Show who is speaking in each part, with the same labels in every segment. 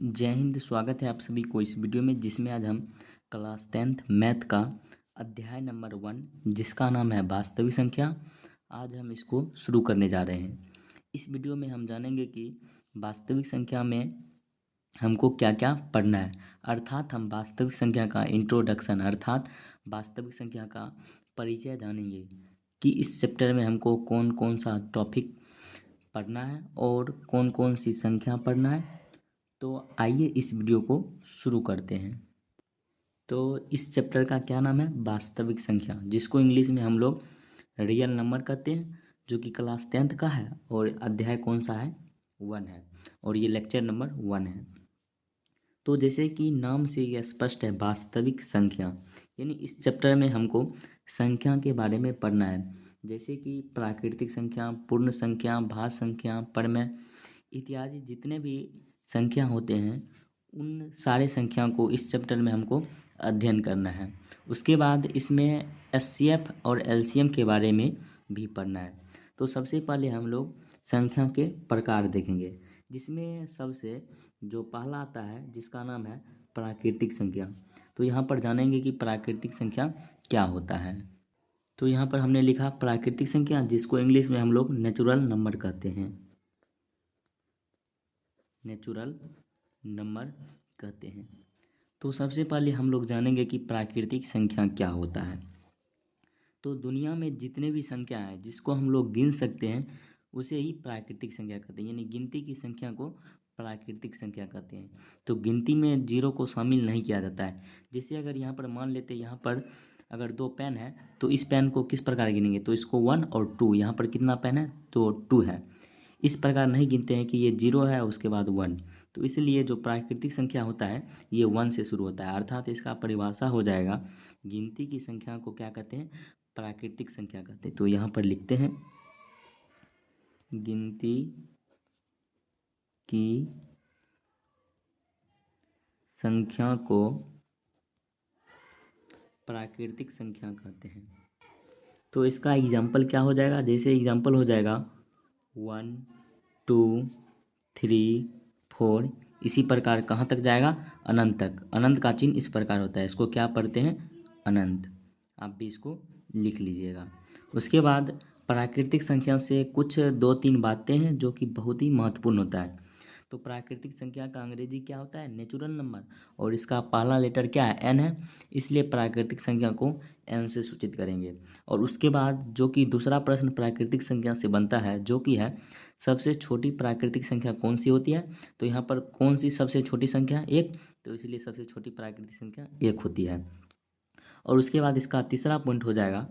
Speaker 1: जय हिंद। स्वागत है आप सभी को इस वीडियो में, जिसमें आज हम क्लास 10th मैथ का अध्याय नंबर 1 जिसका नाम है वास्तविक संख्या, आज हम इसको शुरू करने जा रहे हैं। इस वीडियो में हम जानेंगे कि वास्तविक संख्या में हमको क्या क्या पढ़ना है, अर्थात हम वास्तविक संख्या का इंट्रोडक्शन अर्थात वास्तविक संख्या का परिचय जानेंगे कि इस चैप्टर में हमको कौन कौन सा टॉपिक पढ़ना है और कौन कौन सी संख्या पढ़ना है। तो आइए इस वीडियो को शुरू करते हैं। तो इस चैप्टर का क्या नाम है? वास्तविक संख्या, जिसको इंग्लिश में हम लोग रियल नंबर कहते हैं, जो कि क्लास 10th का है और अध्याय कौन सा है? 1 है और ये लेक्चर नंबर 1 है। तो जैसे कि नाम से ये स्पष्ट है, वास्तविक संख्या, यानी इस चैप्टर में हमको संख्या के बारे में पढ़ना है, जैसे कि प्राकृतिक संख्या, पूर्ण संख्या, भाज्य संख्या, परमेय इत्यादि जितने भी संख्या होते हैं, उन सारे संख्या को इस चैप्टर में हमको अध्ययन करना है। उसके बाद इसमें एचसीएफ और एलसीएम के बारे में भी पढ़ना है। तो सबसे पहले हम लोग संख्या के प्रकार देखेंगे, जिसमें सबसे जो पहला आता है जिसका नाम है प्राकृतिक संख्या। तो यहाँ पर जानेंगे कि प्राकृतिक संख्या क्या होता है। तो यहाँ पर हमने लिखा प्राकृतिक संख्या, जिसको इंग्लिश में हम लोग नेचुरल नंबर कहते हैं, नेचुरल नंबर कहते हैं। तो सबसे पहले हम लोग जानेंगे कि प्राकृतिक संख्या क्या होता है। तो दुनिया में जितने भी संख्या है जिसको हम लोग गिन सकते हैं, उसे ही प्राकृतिक संख्या कहते हैं, यानी गिनती की संख्या को प्राकृतिक संख्या कहते हैं। तो गिनती में जीरो को शामिल नहीं किया जाता है। जैसे अगर यहाँ पर मान लेते, यहाँ पर अगर 2 पेन है तो इस पेन को किस प्रकार गिनेंगे? तो इसको 1 और 2, यहाँ पर कितना पेन है? तो 2 है। इस प्रकार नहीं गिनते हैं कि ये 0 है उसके बाद 1। तो इसलिए जो प्राकृतिक संख्या होता है ये 1 से शुरू होता है, अर्थात इसका परिभाषा हो जाएगा, गिनती की संख्या को क्या कहते हैं? प्राकृतिक संख्या कहते हैं। तो यहाँ पर लिखते हैं, गिनती की संख्या को प्राकृतिक संख्या कहते हैं। तो इसका एग्जाम्पल क्या हो जाएगा? जैसे एग्जाम्पल हो जाएगा 1 2 3 4, इसी प्रकार कहाँ तक जाएगा? अनंत तक। अनंत का चिन्ह इस प्रकार होता है, इसको क्या पढ़ते हैं? अनंत। आप भी इसको लिख लीजिएगा। उसके बाद प्राकृतिक संख्या से कुछ 2-3 बातें हैं जो कि बहुत ही महत्वपूर्ण होता है। तो प्राकृतिक संख्या का अंग्रेजी क्या होता है? नेचुरल नंबर, और इसका पहला लेटर क्या है? एन है, इसलिए प्राकृतिक संख्या को एन से सूचित करेंगे। और उसके बाद जो कि दूसरा प्रश्न प्राकृतिक संख्या से बनता है, जो कि है सबसे छोटी प्राकृतिक संख्या कौन सी होती है? तो यहाँ पर कौन सी सबसे छोटी संख्या? 1, तो इसलिए सबसे छोटी प्राकृतिक संख्या 1 होती है। और उसके बाद इसका तीसरा पॉइंट हो जाएगा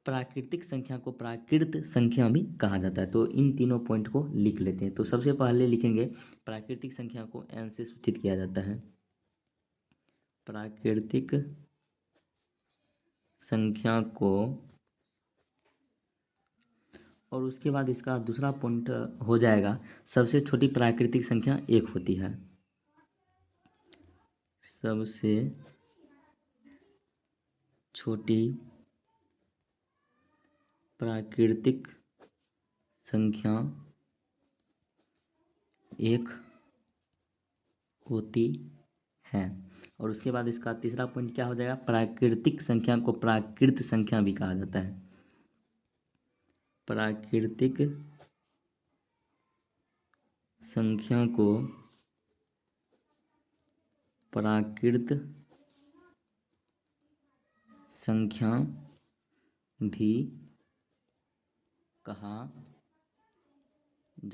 Speaker 1: प्राकृतिक संख्या को प्राकृत संख्या भी कहा जाता है। तो इन तीनों पॉइंट को लिख लेते हैं। तो सबसे पहले लिखेंगे प्राकृतिक संख्या को एन से सूचित किया जाता है, प्राकृतिक संख्या को। और उसके बाद इसका दूसरा पॉइंट हो जाएगा सबसे छोटी प्राकृतिक संख्या 1 होती है, सबसे छोटी प्राकृतिक संख्या 1 होती है। और उसके बाद इसका तीसरा पॉइंट क्या हो जाएगा? प्राकृतिक संख्या को प्राकृत संख्या भी कहा जाता है, प्राकृतिक संख्या को प्राकृत संख्या भी कहा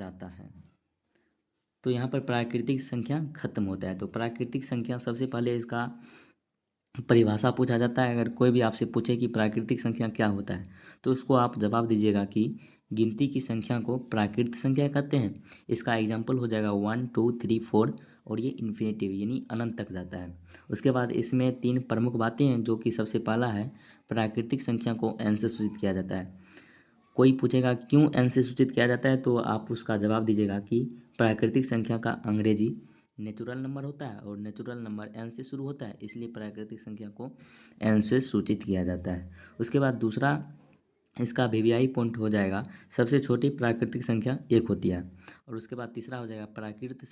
Speaker 1: जाता है। तो यहाँ पर प्राकृतिक संख्या खत्म होता है। तो प्राकृतिक संख्या सबसे पहले इसका परिभाषा पूछा जाता है। अगर कोई भी आपसे पूछे कि प्राकृतिक संख्या क्या होता है, तो उसको आप जवाब दीजिएगा कि गिनती की संख्या को प्राकृतिक संख्या कहते हैं। इसका एग्जाम्पल हो जाएगा 1 2 3 4, और ये इन्फिनेटिव यानी अनंत तक जाता है। उसके बाद इसमें 3 प्रमुख बातें हैं, जो कि सबसे पहला है प्राकृतिक संख्या को एन से सूचित किया जाता है। कोई पूछेगा क्यों एन से सूचित किया जाता है, तो आप उसका जवाब दीजिएगा कि प्राकृतिक संख्या का अंग्रेजी नेचुरल नंबर होता है और नेचुरल नंबर एन से शुरू होता है, इसलिए प्राकृतिक संख्या को एन से सूचित किया जाता है। उसके बाद दूसरा इसका वीवीआई पॉइंट हो जाएगा सबसे छोटी प्राकृतिक संख्या 1 होती है। और उसके बाद तीसरा हो जाएगा प्राकृत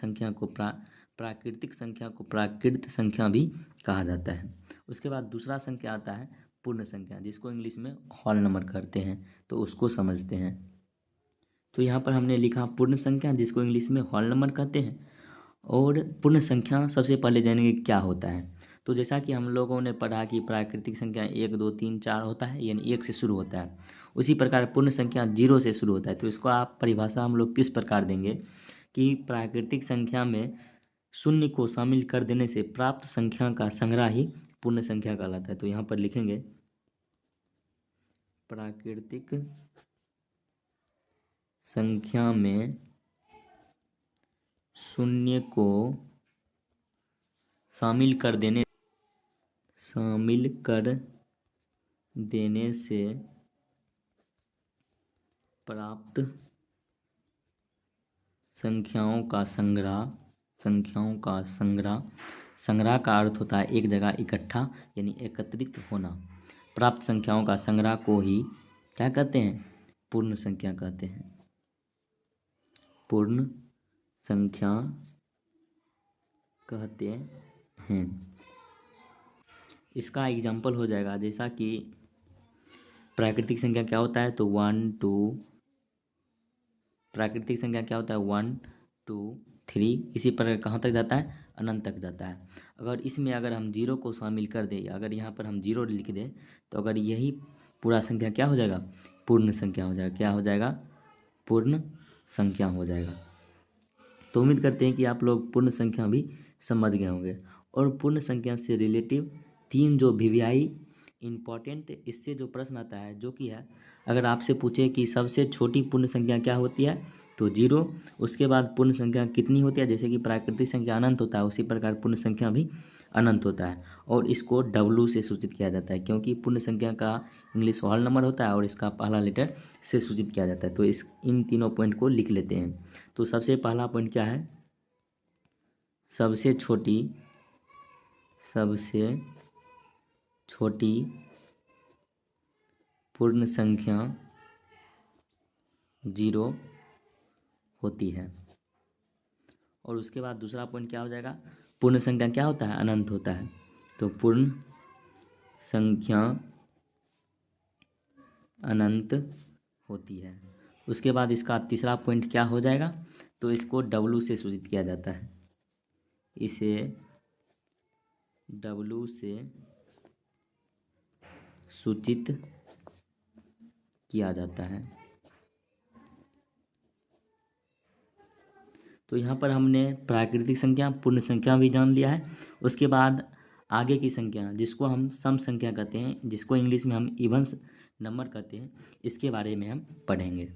Speaker 1: संख्या भी कहा जाता है। उसके बाद दूसरा संख्या आता है पूर्ण संख्या, जिसको इंग्लिश में होल नंबर कहते हैं, तो उसको समझते हैं। तो यहाँ पर हमने लिखा पूर्ण संख्या, जिसको इंग्लिश में होल नंबर कहते हैं। और पूर्ण संख्या सबसे पहले जानेंगे क्या होता है। तो जैसा कि हम लोगों ने पढ़ा कि प्राकृतिक संख्या 1 2 3 4 होता है, यानी 1 से शुरू होता है, उसी प्रकार पूर्ण संख्या 0 से शुरू होता है। तो इसको आप परिभाषा हम लोग किस प्रकार देंगे कि प्राकृतिक संख्या में शून्य को शामिल कर देने से प्राप्त संख्या का संग्रह ही पूर्ण संख्या कहलाता है। तो यहाँ पर लिखेंगे प्राकृतिक संख्या में शून्य को शामिल कर देने से प्राप्त संख्याओं का संग्रह का अर्थ होता है एक जगह इकट्ठा, यानी एकत्रित होना। प्राप्त संख्याओं का संग्रह को ही क्या कहते हैं? पूर्ण संख्या कहते हैं। पूर्ण संख्या कहते हैं। इसका एग्जाम्पल हो जाएगा, जैसा कि प्राकृतिक संख्या क्या होता है, तो 1 2, प्राकृतिक संख्या क्या होता है 1 2 3, इसी प्रकार कहाँ तक जाता है? अनंत तक जाता है। अगर इसमें अगर हम 0 को शामिल कर दें, अगर यहाँ पर हम 0 लिख दें, तो अगर यही पूरा संख्या क्या हो जाएगा? पूर्ण संख्या हो जाएगा। क्या हो जाएगा? पूर्ण संख्या हो जाएगा। तो उम्मीद करते हैं कि आप लोग पूर्ण संख्या भी समझ गए होंगे। और पूर्ण संख्या से रिलेटिव 3 जो वीवीआई इम्पॉर्टेंट, इससे जो प्रश्न आता है, जो कि है अगर आपसे पूछे कि सबसे छोटी पूर्ण संख्या क्या होती है, तो 0। उसके बाद पूर्ण संख्या कितनी होती है, जैसे कि प्राकृतिक संख्या अनंत होता है, उसी प्रकार पूर्ण संख्या भी अनंत होता है। और इसको W से सूचित किया जाता है, क्योंकि पूर्ण संख्या का इंग्लिश होल नंबर होता है और इसका पहला लेटर से सूचित किया जाता है। तो इन तीनों पॉइंट को लिख लेते हैं। तो सबसे पहला पॉइंट क्या है? सबसे छोटी पूर्ण संख्या 0 होती है। और उसके बाद दूसरा पॉइंट क्या हो जाएगा? पूर्ण संख्या क्या होता है? अनंत होता है। तो पूर्ण संख्या अनंत होती है। उसके बाद इसका तीसरा पॉइंट क्या हो जाएगा? तो इसको W से सूचित किया जाता है। इसे W से सूचित किया जाता है। तो यहाँ पर हमने प्राकृतिक संख्या, पूर्ण संख्या भी जान लिया है। उसके बाद आगे की संख्या, जिसको हम सम संख्या कहते हैं, जिसको इंग्लिश में हम इवन नंबर कहते हैं, इसके बारे में हम पढ़ेंगे।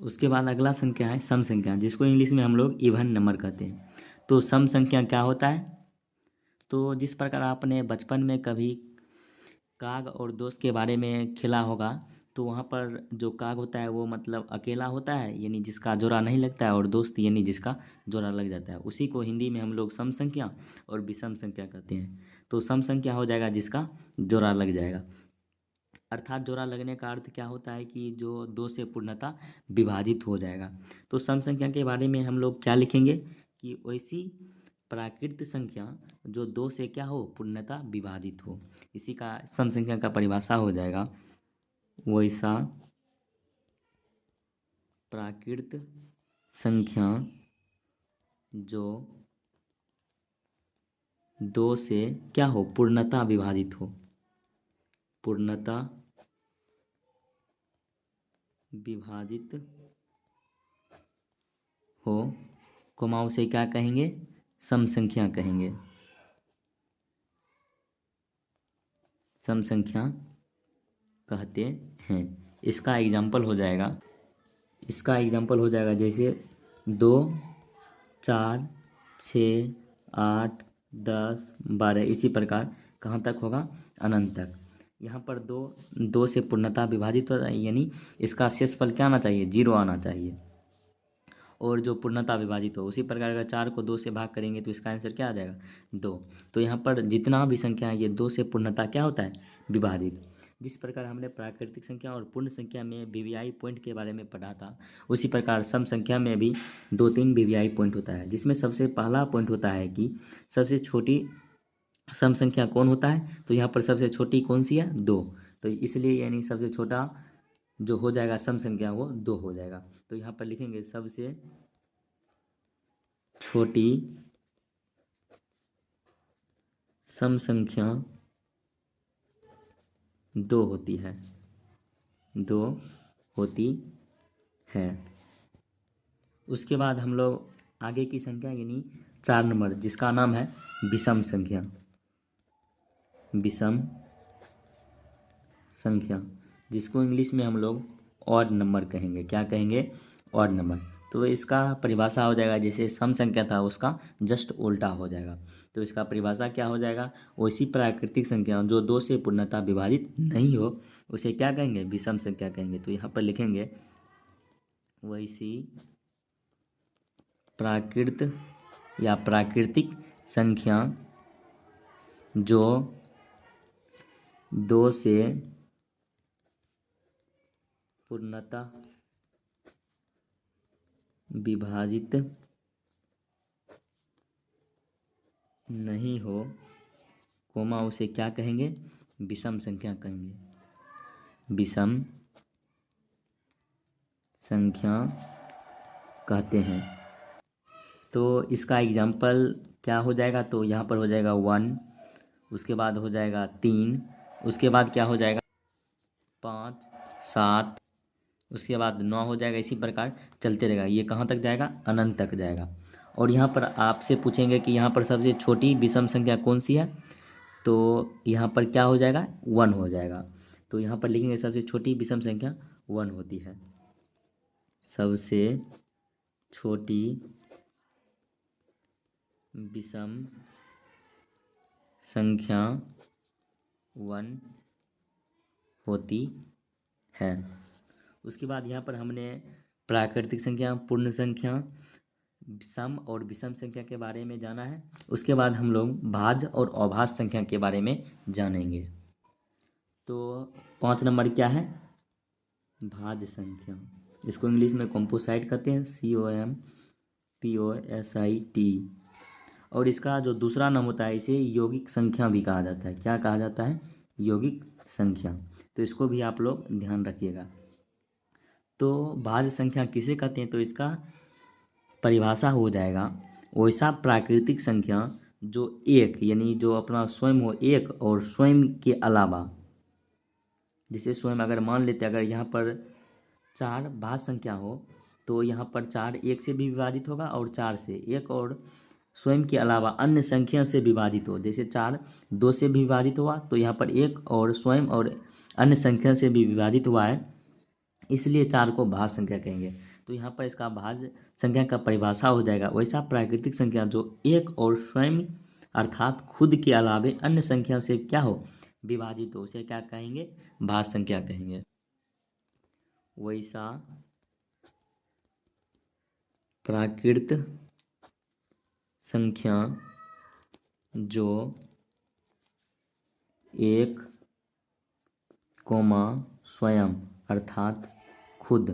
Speaker 1: उसके बाद अगला संख्या है सम संख्या, जिसको इंग्लिश में हम लोग इवन नंबर कहते हैं। तो सम संख्या क्या होता है? तो जिस प्रकार आपने बचपन में कभी काग और दोस्त के बारे में खेला होगा, तो वहाँ पर जो काग होता है वो मतलब अकेला होता है, यानी जिसका जोड़ा नहीं लगता है, और दोस्त यानी जिसका जोड़ा लग जाता है। उसी को हिंदी में हम लोग सम संख्या और विषम संख्या कहते हैं। तो सम संख्या हो जाएगा जिसका जोड़ा लग जाएगा। अर्थात जोड़ा लगने का अर्थ क्या होता है कि जो 2 से पूर्णतः विभाजित हो जाएगा। तो सम संख्या के बारे में हम लोग क्या लिखेंगे कि वैसी प्राकृत संख्या जो 2 से क्या हो? पूर्णतः विभाजित हो। इसी का सम संख्या का परिभाषा हो जाएगा वैसा प्राकृत संख्या जो 2 से क्या हो? पूर्णतः विभाजित हो। पूर्णतः विभाजित हो, कोमा उसे क्या कहेंगे? सम संख्या कहेंगे। सम संख्या कहते हैं। इसका एग्जाम्पल हो जाएगा जैसे 2 4 6 8 10 12, इसी प्रकार कहाँ तक होगा? अनंत तक। यहाँ पर 2 से पूर्णतः विभाजित हो, यानी इसका शेषफल क्या आना चाहिए? 0 आना चाहिए। और जो पूर्णतः विभाजित हो, उसी प्रकार अगर 4 को 2 से भाग करेंगे तो इसका आंसर क्या आ जाएगा? 2। तो यहाँ पर जितना भी संख्या है ये 2 से पूर्णतः क्या होता है? विभाजित। जिस प्रकार हमने प्राकृतिक संख्या और पूर्ण संख्या में वीवीआई पॉइंट के बारे में पढ़ा था, उसी प्रकार सम संख्या में भी 2-3 वीवीआई पॉइंट होता है, जिसमें सबसे पहला पॉइंट होता है कि सबसे छोटी सम संख्या कौन होता है। तो यहाँ पर सबसे छोटी कौन सी है, 2। तो इसलिए यानी सबसे छोटा जो हो जाएगा सम संख्या वो 2 हो जाएगा। तो यहाँ पर लिखेंगे सबसे छोटी सम संख्या 2 होती है, 2 होती है। उसके बाद हम लोग आगे की संख्या यानी 4 नंबर, जिसका नाम है विषम संख्या। विषम संख्या, जिसको इंग्लिश में हम लोग ऑड नंबर कहेंगे। क्या कहेंगे, ऑड नंबर। तो इसका परिभाषा हो जाएगा, जैसे सम संख्या था उसका जस्ट उल्टा हो जाएगा। तो इसका परिभाषा क्या हो जाएगा, वैसी प्राकृतिक संख्या जो 2 से पूर्णतः विभाजित नहीं हो उसे क्या कहेंगे, विषम संख्या कहेंगे। तो यहाँ पर लिखेंगे वैसी प्राकृत या प्राकृतिक संख्या जो 2 से पूर्णतः विभाजित नहीं हो, कोमा उसे क्या कहेंगे, विषम संख्या कहेंगे। विषम संख्या कहते हैं। तो इसका एग्जाम्पल क्या हो जाएगा, तो यहाँ पर हो जाएगा 1, उसके बाद हो जाएगा 3, उसके बाद क्या हो जाएगा 5, 7, उसके बाद 9 हो जाएगा। इसी प्रकार चलते रहेगा, ये कहाँ तक जाएगा, अनंत तक जाएगा। और यहाँ पर आपसे पूछेंगे कि यहाँ पर सबसे छोटी विषम संख्या कौन सी है, तो यहाँ पर क्या हो जाएगा, 1 हो जाएगा। तो यहाँ पर लिखेंगे सबसे छोटी विषम संख्या 1 होती है। सबसे छोटी विषम संख्या 1 होती है। उसके बाद यहाँ पर हमने प्राकृतिक संख्या, पूर्ण संख्या, सम और विषम संख्या के बारे में जाना है। उसके बाद हम लोग भाज्य और अभाज्य संख्या के बारे में जानेंगे। तो 5 नंबर क्या है, भाज्य संख्या। इसको इंग्लिश में कंपोसाइट कहते हैं, COMPOSIT। और इसका जो दूसरा नाम होता है इसे यौगिक संख्या भी कहा जाता है। क्या कहा जाता है, यौगिक संख्या। तो इसको भी आप लोग ध्यान रखिएगा। तो भाज्य संख्या किसे कहते हैं, तो इसका परिभाषा हो जाएगा वैसा प्राकृतिक संख्या जो एक यानी जो अपना स्वयं हो एक और स्वयं के अलावा, जिसे स्वयं अगर मान लेते अगर यहाँ पर 4 भाज्य संख्या हो तो यहाँ पर 4 1 से भी विभाजित होगा और 4 से, एक और स्वयं के अलावा अन्य संख्या से विभाजित हो। जैसे 4 2 से भी विभाजित हुआ तो यहाँ पर 1 और स्वयं और अन्य संख्या से भी विभाजित हुआ है, इसलिए 4 को भाज्य संख्या कहेंगे। तो यहाँ पर इसका भाज्य संख्या का परिभाषा हो जाएगा वैसा प्राकृतिक संख्या जो एक और स्वयं अर्थात खुद के अलावे अन्य संख्या से क्या हो, विभाजित हो, उसे क्या कहेंगे, भाज्य संख्या कहेंगे। वैसा प्राकृत संख्या जो 1, स्वयं अर्थात खुद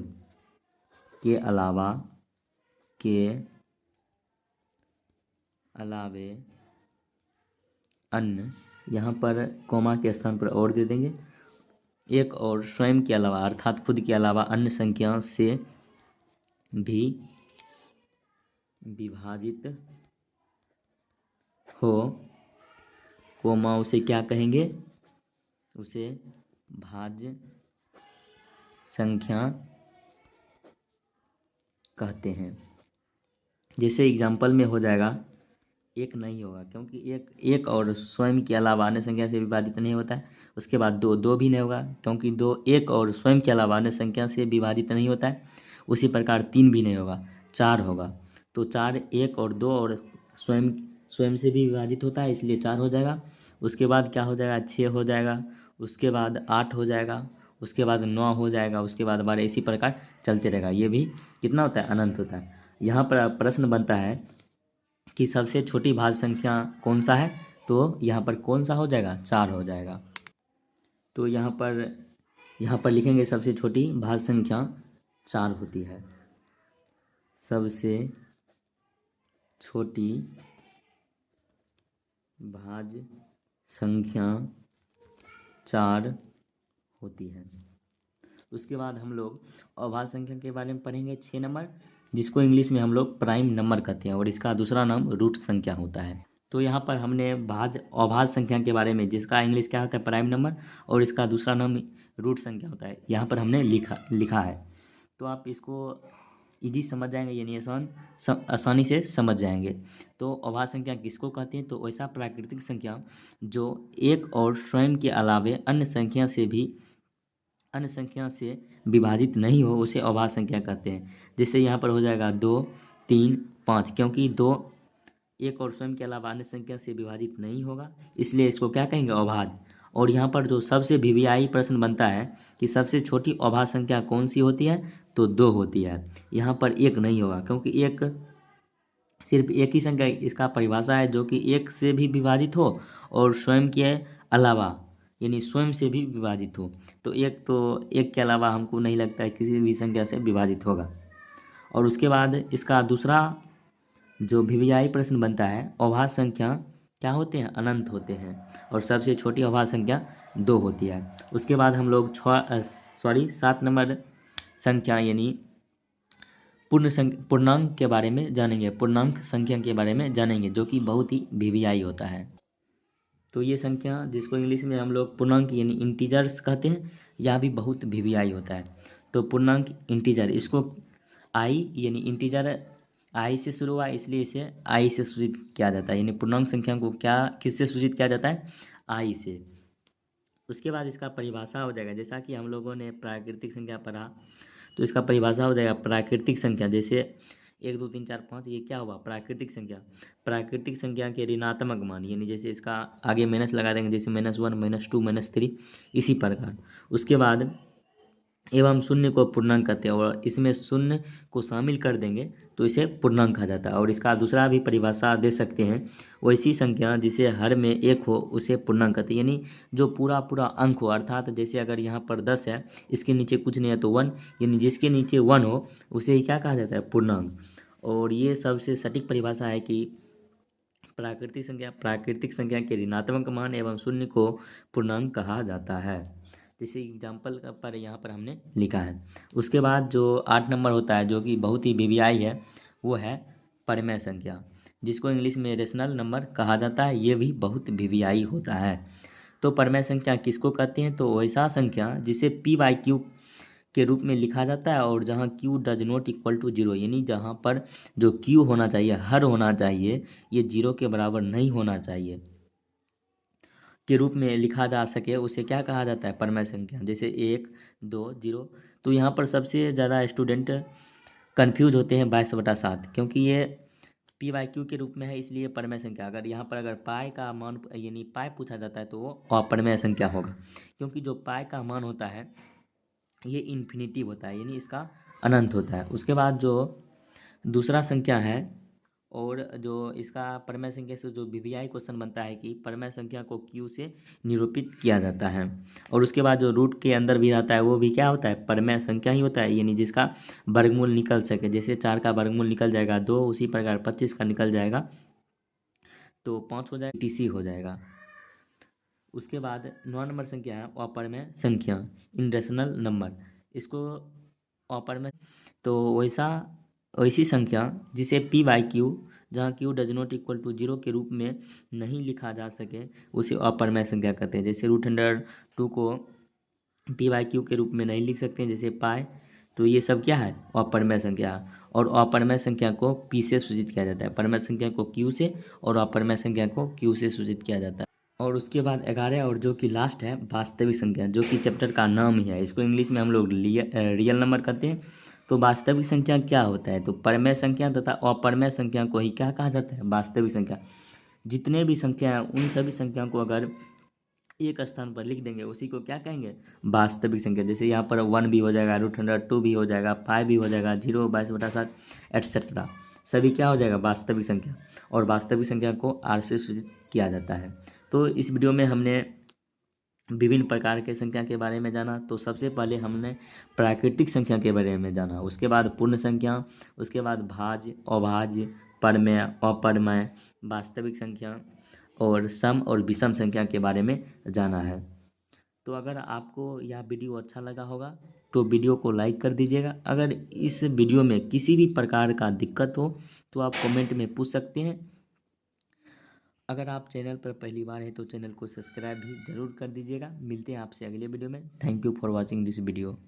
Speaker 1: के अलावे अन्य, यहाँ पर कोमा के स्थान पर और दे देंगे, एक और स्वयं के अलावा अर्थात खुद के अलावा अन्य संख्या से भी विभाजित हो, कोमा उसे क्या कहेंगे, उसे भाज्य संख्या कहते हैं। जैसे एग्जाम्पल में हो जाएगा, एक नहीं होगा क्योंकि एक और स्वयं के अलावा अन्य संख्या से विभाजित नहीं होता है। उसके बाद 2 भी नहीं होगा क्योंकि 2 एक और स्वयं के अलावा अन्य संख्या से विभाजित नहीं होता है। उसी प्रकार 3 भी नहीं होगा, 4 होगा। तो 4 1 और 2 और स्वयं से भी विभाजित होता है, इसलिए 4 हो जाएगा। उसके बाद क्या हो जाएगा, 6 हो जाएगा। उसके बाद 8 हो जाएगा। उसके बाद 9 हो जाएगा। उसके बाद 12, इसी प्रकार चलते रहेगा। ये भी कितना होता है, अनंत होता है। यहाँ पर प्रश्न बनता है कि सबसे छोटी भाज्य संख्या कौन सा है, तो यहाँ पर कौन सा हो जाएगा, 4 हो जाएगा। तो यहाँ पर लिखेंगे सबसे छोटी भाज्य संख्या 4 होती है। सबसे छोटी भाज्य संख्या 4 होती है। उसके बाद हम लोग अभाज्य संख्या के बारे में पढ़ेंगे 6 नंबर, जिसको इंग्लिश में हम लोग प्राइम नंबर कहते हैं और इसका दूसरा नाम रूट संख्या होता है। तो यहाँ पर हमने अभाज्य संख्या के बारे में, जिसका इंग्लिश क्या होता है प्राइम नंबर और इसका दूसरा नाम रूट संख्या होता है, यहाँ पर हमने लिखा है। तो आप इसको इजी समझ जाएंगे, यानी आसानी से समझ जाएंगे। तो अभाज्य संख्या किसको कहते हैं? तो ऐसा प्राकृतिक संख्या जो एक और स्वयं के अलावे अन्य संख्या से विभाजित नहीं हो, उसे अभाज्य संख्या कहते हैं। जैसे यहाँ पर हो जाएगा 2, 3, 5, क्योंकि 2 एक और स्वयं के अलावा अन्य संख्या से विभाजित नहीं होगा, इसलिए इसको क्या कहेंगे? अभाज्य। और यहाँ पर जो सबसे वीवीआई प्रश्न बनता है कि सबसे छोटी अभाज्य संख्या कौन सी होती है? तो 2 होती है। यहाँ पर 1 नहीं होगा, क्योंकि सिर्फ एक ही संख्या इसका परिभाषा है जो कि 1 से भी विभाजित हो और स्वयं के अलावा, यानी स्वयं से भी विभाजित हो। तो 1 के अलावा हमको नहीं लगता है किसी भी संख्या से विभाजित होगा। और उसके बाद इसका दूसरा जो वीवीआई प्रश्न बनता है, अभाज्य संख्या क्या होते हैं? अनंत होते हैं। और सबसे छोटी अभाज्य संख्या 2 होती है। उसके बाद हम लोग 7 नंबर संख्या यानी पूर्णांक के बारे में जानेंगे, पूर्णांक संख्या के बारे में जानेंगे, जो कि बहुत ही वीवीआई होता है। तो ये संख्या, जिसको इंग्लिश में हम लोग पूर्णांक यानी इंटीजर्स कहते हैं, यह भी बहुत वीवीआई होता है। तो पूर्णांक इंटीजर, इसको आई यानी इंटीजर आई से शुरू हुआ, इसलिए इसे आई से सूचित किया जाता है। यानी पूर्णांक संख्या को किससे सूचित किया जाता है? आई से। उसके बाद इसका परिभाषा हो जाएगा, जैसा कि हम लोगों ने प्राकृतिक संख्या पढ़ा, तो इसका परिभाषा हो जाएगा प्राकृतिक संख्या। जैसे 1, 2, 3, 4, 5, ये क्या हुआ? प्राकृतिक संख्या। प्राकृतिक संख्या के ऋणात्मक मान, यानी जैसे इसका आगे माइनस लगा देंगे, जैसे -1, -2, -3, इसी प्रकार। उसके बाद एवं शून्य को पूर्णांक कहते हैं, और इसमें शून्य को शामिल कर देंगे तो इसे पूर्णांक कहा जाता है। और इसका दूसरा भी परिभाषा दे सकते हैं, वैसी संख्या जिसे हर में 1 हो उसे पूर्णांक कहते हैं। यानी जो पूरा अंक हो, अर्थात जैसे अगर यहाँ पर 10 है, इसके नीचे कुछ नहीं है तो 1, यानी जिसके नीचे 1 हो उसे ही क्या कहा जाता है? पूर्णांक। और ये सबसे सटीक परिभाषा है कि प्राकृतिक संख्या के ऋणात्मक मान एवं शून्य को पूर्णांक कहा जाता है। जैसे एग्जाम्पल पर यहाँ पर हमने लिखा है। उसके बाद जो 8 नंबर होता है, जो कि बहुत ही वीवीआई है, वो है परिमेय संख्या, जिसको इंग्लिश में रेशनल नंबर कहा जाता है। ये भी बहुत वीवीआई होता है। तो परिमेय संख्या किसको कहते हैं? तो वैसा संख्या जिसे p/q के रूप में लिखा जाता है और जहाँ q does not equal to 0, यानी जहाँ पर जो q होना चाहिए, हर होना चाहिए, ये 0 के बराबर नहीं होना चाहिए, के रूप में लिखा जा सके, उसे क्या कहा जाता है? परिमेय संख्या। जैसे 1, 2, 0। तो यहाँ पर सबसे ज़्यादा स्टूडेंट कंफ्यूज होते हैं 22/7, क्योंकि ये p/q के रूप में है, इसलिए परिमेय संख्या। अगर यहाँ पर अगर पाई का मान यानी पाई पूछा जाता है तो वो अपरिमेय संख्या होगा, क्योंकि जो पाई का मान होता है ये इन्फिनिटिव होता है, यानी इसका अनंत होता है। उसके बाद जो दूसरा संख्या है, और जो इसका परिमेय संख्या से जो वीवीआई क्वेश्चन बनता है कि परिमेय संख्या को q से निरूपित किया जाता है। और उसके बाद जो रूट के अंदर भी रहता है वो भी क्या होता है? परिमेय संख्या ही होता है, यानी जिसका वर्गमूल निकल सके। जैसे 4 का वर्गमूल निकल जाएगा 2, उसी प्रकार 25 का निकल जाएगा तो 5 हो जाएगा, TC हो जाएगा। उसके बाद 9 नंबर संख्या है अपरिमेय संख्या, इरेशनल नंबर। इसको अपरिमेय, तो वैसी संख्या जिसे p/q, जहाँ q does not equal to 0 के रूप में नहीं लिखा जा सके, उसे अपरिमेय संख्या कहते हैं। जैसे √2 को p/q के रूप में नहीं लिख सकते हैं, जैसे पाई। तो ये सब क्या है? अपरिमेय संख्या। और अपरिमेय संख्या को p से सूचित किया जाता है, परिमेय संख्या को q से और अपरिमेय संख्या को q से सूचित किया जाता है। और उसके बाद 11, और जो कि लास्ट है वास्तविक संख्या, जो कि चैप्टर का नाम ही है। इसको इंग्लिश में हम लोग रियल नंबर कहते हैं। तो वास्तविक संख्या क्या होता है? तो परिमेय संख्या तथा अपरिमेय संख्या को ही क्या कहा जाता है? वास्तविक संख्या। जितने भी संख्या हैं उन सभी संख्या को अगर एक स्थान पर लिख देंगे, उसी को क्या कहेंगे? वास्तविक संख्या। जैसे यहाँ पर 1 भी हो जाएगा, √2 भी हो जाएगा, 5 भी हो जाएगा, 0, 22/7 एट्सेट्रा, सभी क्या हो जाएगा? वास्तविक संख्या। और वास्तविक संख्या को r से सूचित किया जाता है। तो इस वीडियो में हमने विभिन्न प्रकार के संख्या के बारे में जाना। तो सबसे पहले हमने प्राकृतिक संख्या के बारे में जाना, उसके बाद पूर्ण संख्या, उसके बाद भाज्य, अभाज्य, परमेय, अपरमेय, वास्तविक संख्या और सम और विषम संख्या के बारे में जाना है। तो अगर आपको यह वीडियो अच्छा लगा होगा तो वीडियो को लाइक कर दीजिएगा। अगर इस वीडियो में किसी भी प्रकार का दिक्कत हो तो आप कमेंट में पूछ सकते हैं। अगर आप चैनल पर पहली बार हैं तो चैनल को सब्सक्राइब भी ज़रूर कर दीजिएगा। मिलते हैं आपसे अगले वीडियो में। Thank you for watching this video.